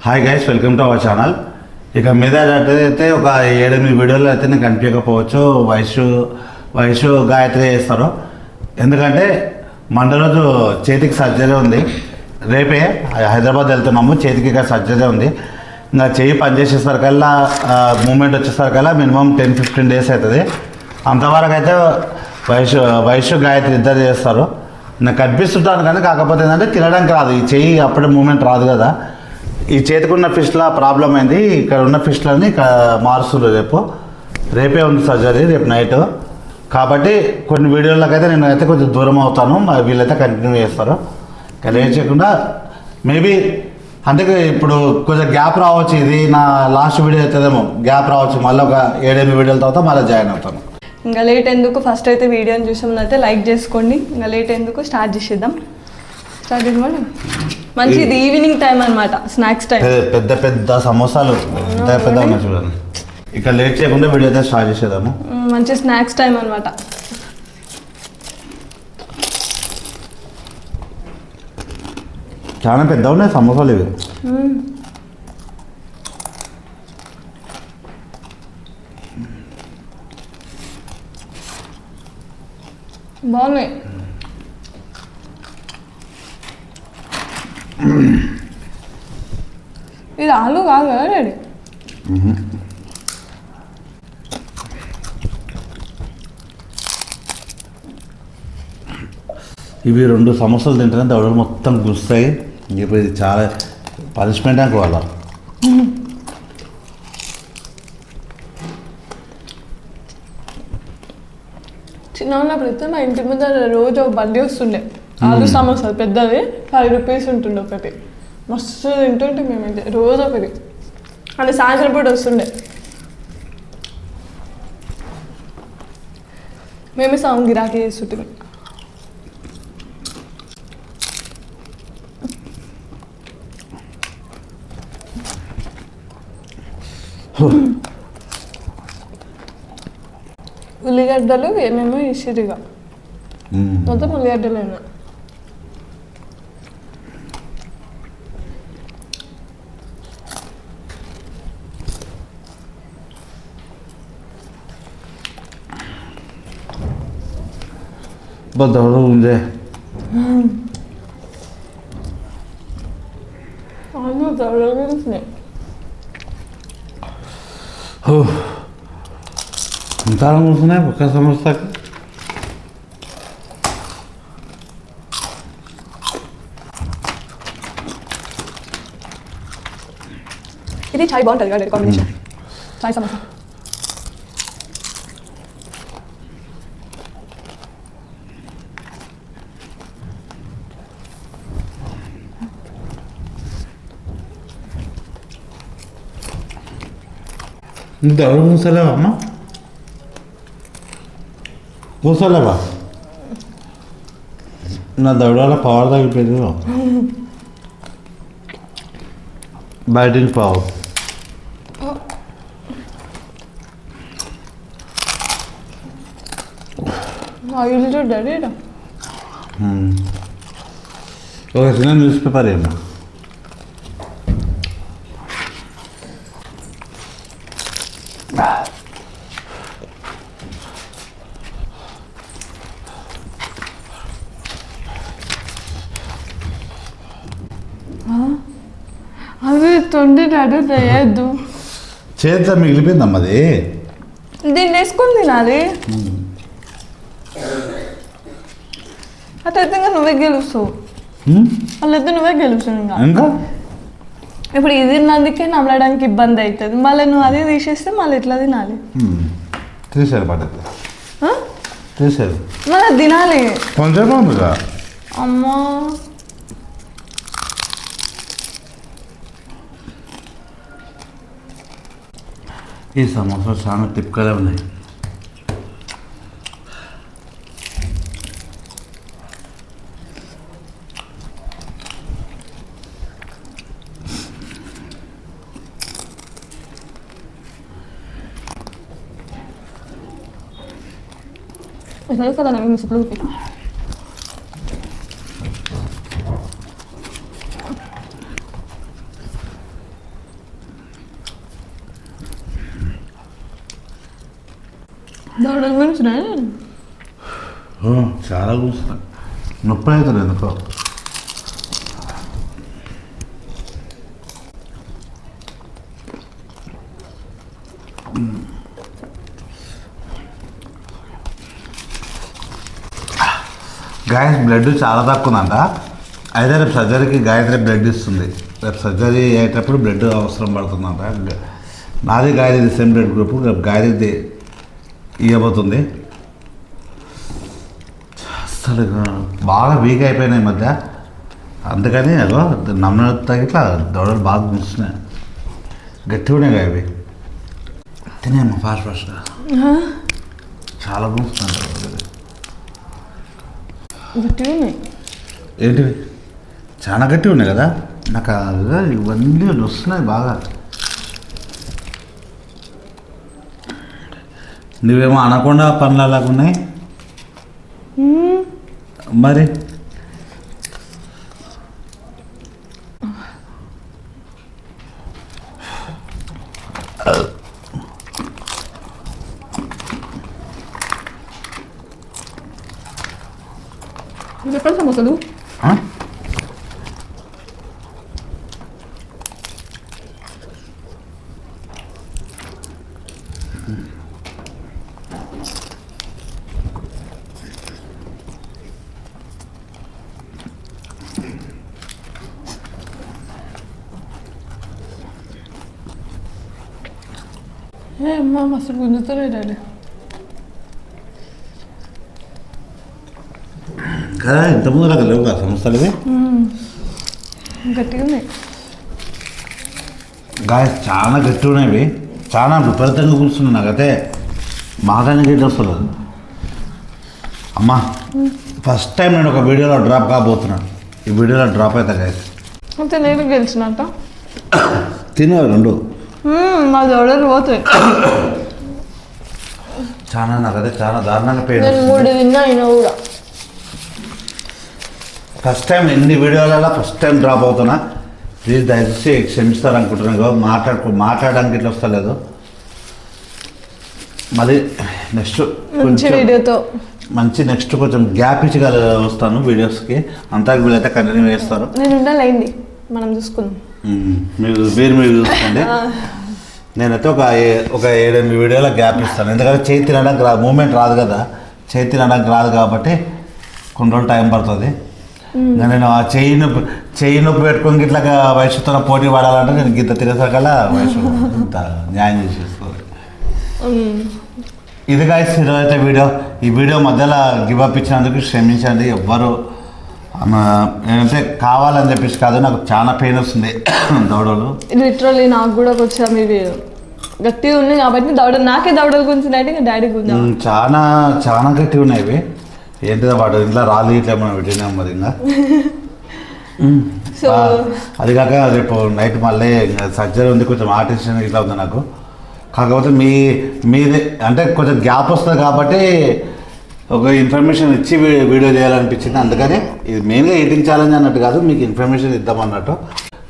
Hi guys, welcome to our channel. ఇక మీద అయితే ఒక 7-8 వీడియోలు అయితే నేను కనిపించకపోవచ్చు. వయసు గాయత్రి చేస్తారు. ఎందుకంటే మండే రోజు చేతికి సర్జరీ ఉంది. రేపే హైదరాబాద్ వెళ్తున్నాము. చేతికి ఇక్కడ సర్జరీ ఉంది. ఇంకా చెయ్యి పనిచేసేసరికల్లా మూమెంట్ వచ్చేసరికల్లా మినిమం 10-15 డేస్ అవుతుంది. అంతవరకు అయితే వయసు గాయత్రి ఇద్దరు చేస్తారు. నాకు కనిపిస్తుంటాను కానీ కాకపోతే ఏంటంటే తినడానికి రాదు. ఈ చెయ్యి అప్పుడే మూమెంట్ రాదు కదా. ఈ చేతికున్న ఫిష్ల ప్రాబ్లం అయింది. ఇక్కడ ఉన్న ఫిష్లని మారుస్తున్నారు. రేపే ఉంది సర్జరీ, రేపు నైట్. కాబట్టి కొన్ని వీడియోలకైతే నేను అయితే కొంచెం దూరం అవుతాను. వీళ్ళైతే కంటిన్యూ చేస్తారు. కానీ ఏం చేయకుండా మేబీ అందుకే ఇప్పుడు కొంచెం గ్యాప్ రావచ్చు. ఇది నా లాస్ట్ వీడియో అవుతుందేమో, గ్యాప్ రావచ్చు. మళ్ళీ ఒక 7-8 వీడియోల తర్వాత మళ్ళీ జాయిన్ అవుతాను. ఇంకా లేట్ ఎందుకు, ఫస్ట్ అయితే వీడియోని చూసామని లేక్ చేసుకోండి. ఇంకా లేట్ ఎందుకు, స్టార్ట్ చేసేద్దాం. స్టార్ట్ చేద్దాం. మంచిది ఈవినింగ్ టైం అనమాట, స్నాక్స్ టైం. పెద్ద పెద్ద సమోసాలు పెద్ద ఉన్నాయి చూడండి. ఇక్కడ లేట్ చేయకుండా వీడియో అయితే స్టార్ట్ చేసేద్దాము. మంచి స్నాక్స్ టైం అనమాట. చాలా పెద్ద ఉన్నాయి సమోసాలు ఇవి. బాగున్నాయి. ఇది ఆలు కాదు కదా డాడీ? ఇవి 2 సమోసాలు తింటేనే దవడలు మొత్తం గుస్తాయి. ఇప్పుడు ఇది చాలా పనిష్మెంట్ అనుకోవాలా. చిన్న ఉన్నప్పుడు అయితే మా ఇంటి ముందు రోజు ఒక బండి వస్తుండే, ఆలు సమోసాలు పెద్దది 5 రూపీస్ ఉంటుండే ఒకటి. మస్తు తింటుంటే మేమైతే రోజు ఒకటి. అంటే సాయంత్రం పూట వస్తుండే. మేమే సగం గిరాకీ చేస్తుంటాం. ఉల్లిగడ్డలు ఏమేమో ఇసిరిగా మొత్తం ఉల్లిగడ్డలేనా. దవడలు ఉందే అవును, దవడలు గురించి ఎంత కూర్చున్నాయి ఒక్క సమోసాకి. ఇది చాయ్ బాగుంటుంది కదా కాంబినేషన్. చాయ్ సమోసా దవడ కూర్చోలేవా అమ్మ? కూర్చోలేవా? నా దవడ పవర్ తగ్గిపోయింది. బయటికి పావు ఆయిల్ చూడాలి. ఒక చిన్న న్యూస్ పేపర్ ఏమో. అది తొండి తేయద్దు. చేతితో మిగిలిపోయిందమ్మ అది. దీన్ని వేసుకొని తినాలి. అట్లయితే ఇంకా నువ్వే గెలుస్తావు. వాళ్ళైతే నువ్వే గెలుస్తావు. ఇంకా ఇప్పుడు ఇది తిన్నందుకే నమ్మడానికి ఇబ్బంది అవుతుంది. మళ్ళీ నువ్వు అదే తీసేస్తే మళ్ళీ ఎట్లా తినాలి? తీసేది పడద్దు, తీసేది మళ్ళీ తినాలి కొంచెం ఉందిగా. అమ్మా ఈ సమోసాలు చాలా తిప్పకలే ఉన్నాయి. కదా నవ్వి మిస్ప్లు దౌడల గురించి చాలా కూర్చున్నాను నొప్పి అవుతుంది ఎందుకో గాయస్ బ్లడ్ చాలా తక్కువ ఉందంట అయితే రేపు సర్జరీకి గాయత్రి బ్లడ్ ఇస్తుంది రేపు సర్జరీ అయ్యేటప్పుడు బ్లడ్ అవసరం పడుతుందంట నాది గాయత్రి సేమ్ బ్లడ్ గ్రూప్ రేపు గాయత్రి ఇవ్వబోతుంది అసలు బాగా వీక్ అయిపోయినాయి ఈ మధ్య అందుకని అగో నమ్మత ఇట్లా దౌడలు బాగా గుంచున్నాయి గట్టిగా ఉన్నాయి అవి తినేమ్మా ఫాస్ట్గా చాలా గుంచున్నాయి గట్టిగా ఉన్నాయి ఏంటివి చాలా గట్టిగా ఉన్నాయి కదా నాకు ఇవన్నీ వస్తున్నాయి బాగా నువ్వేమో అనకుండా పనులు అలాగా ఉన్నాయి మరి ఎక్కడ సమోసాలు అమ్మా మస్తు గుంజుతున్నాయి డాడీ కదా ఇంతకుముందు నాకు లేవు కదా సంస్థలు ఇవి గట్టిగా ఉన్నాయి గాయస్ చాలా గట్టిగా ఉన్నాయి ఇవి చాలా విపరీతంగా కూర్చున్నాయి నాకైతే మాటానికి ఏంటి వస్తుంది అమ్మా ఫస్ట్ టైం నేను ఒక వీడియోలో డ్రాప్ కాబోతున్నాను ఈ వీడియోలో డ్రాప్ అవుతా గాయస్ అయితే నేను గెలిచినట్ట తినేవి రెండు మా దౌడలు పోతాయి చాలా నాకైతే చాలా దారుణంగా నేను పేరు 3 తిన్నా అయినా కూడా ఫస్ట్ టైం ఎన్ని వీడియోలలో ఫస్ట్ టైం డ్రాప్ అవుతున్నా ప్లీజ్ దయచేసి క్షమిస్తారు అనుకుంటున్నాను మాట్లాడడానికి ఇట్లా వస్తలేదు మళ్ళీ నెక్స్ట్ మంచి వీడియోతో మంచి నెక్స్ట్ కొంచెం గ్యాప్ ఇచ్చి వస్తాను వీడియోస్కి అంతా వీళ్ళైతే కంటిన్యూ చేస్తారు నేను ఉండాలండి మనం చూసుకుందాం మీరు చూసుకోండి నేనైతే ఒక 7-8 వీడియోలో గ్యాప్ ఇస్తాను ఎందుకంటే చేయి తినడానికి మూమెంట్ రాదు కదా చేయి తినడానికి రాదు కాబట్టి కొన్ని రోజులు టైం పడుతుంది నేను ఆ చెయ్యి నొప్పి పెట్టుకొని ఇట్లా వయసుతో పోటీ పడాలంటే నేను గిత్త తినేసరికల్లా వయసు ఇంత న్యాయం చేసేసుకోవాలి ఇది గాయస్ ఈరోజైతే ఈ వీడియో మధ్యలో గివ్ అప్ ఇచ్చినందుకు క్షమించండి ఎవ్వరు ఏంటంటే కావాలని చెప్పేసి కాదు నాకు చాలా పెయిన్ వస్తుంది దౌడలు లిటరల్లీ నాకు కూడా కొంచెం ఇవి గట్టిగా ఉన్నాయి కాబట్టి నాకే దౌడలు గుంచినట్టు ఇంకా డాడీ గుంజా చాలా చాలా గట్టిగా ఉన్నాయి ఇవి ఏంటిదో వాడు ఇంట్లో రాళ్ళు ఇట్లా మనం పెట్టినాం మరి ఇంకా సో అది కాక రేపు నైట్ మళ్ళీ సర్జరీ ఉంది కొంచెం ఆర్టిషన్ ఇట్లా ఉంది నాకు కాకపోతే మీది అంటే కొంచెం గ్యాప్ వస్తుంది కాబట్టి ఒక ఇన్ఫర్మేషన్ ఇచ్చి వీడియో చేయాలనిపించింది అందుకని ఇది మెయిన్గా ఈటింగ్ ఛాలెంజ్ అన్నట్టు కాదు మీకు ఇన్ఫర్మేషన్ ఇద్దామన్నట్టు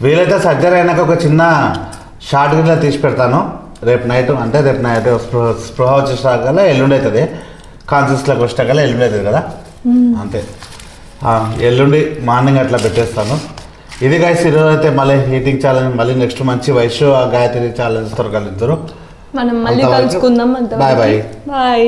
వీలైతే సర్జరీ అయినాక ఒక చిన్న షార్ట్ గిట్లా తీసి పెడతాను రేపు నైట్ స్పృహ వచ్చేసాకల్లా ఎల్లుండి అవుతుంది కాన్షియస్లోకి వచ్చాకల్లా ఎల్లుండి అవుతుంది కదా అంతే ఎల్లుండి మార్నింగ్ అట్లా పెట్టేస్తాను ఇది గైస్ ఈరోజు అయితే మళ్ళీ ఈటింగ్ ఛాలెంజ్ మళ్ళీ నెక్స్ట్ మంచి వయసు గాయత్రి ఛాలెంజ్ తో కలిద్దరు మనం మళ్ళీ కలుసుకుందాం బాయ్ బాయ్ బాయ్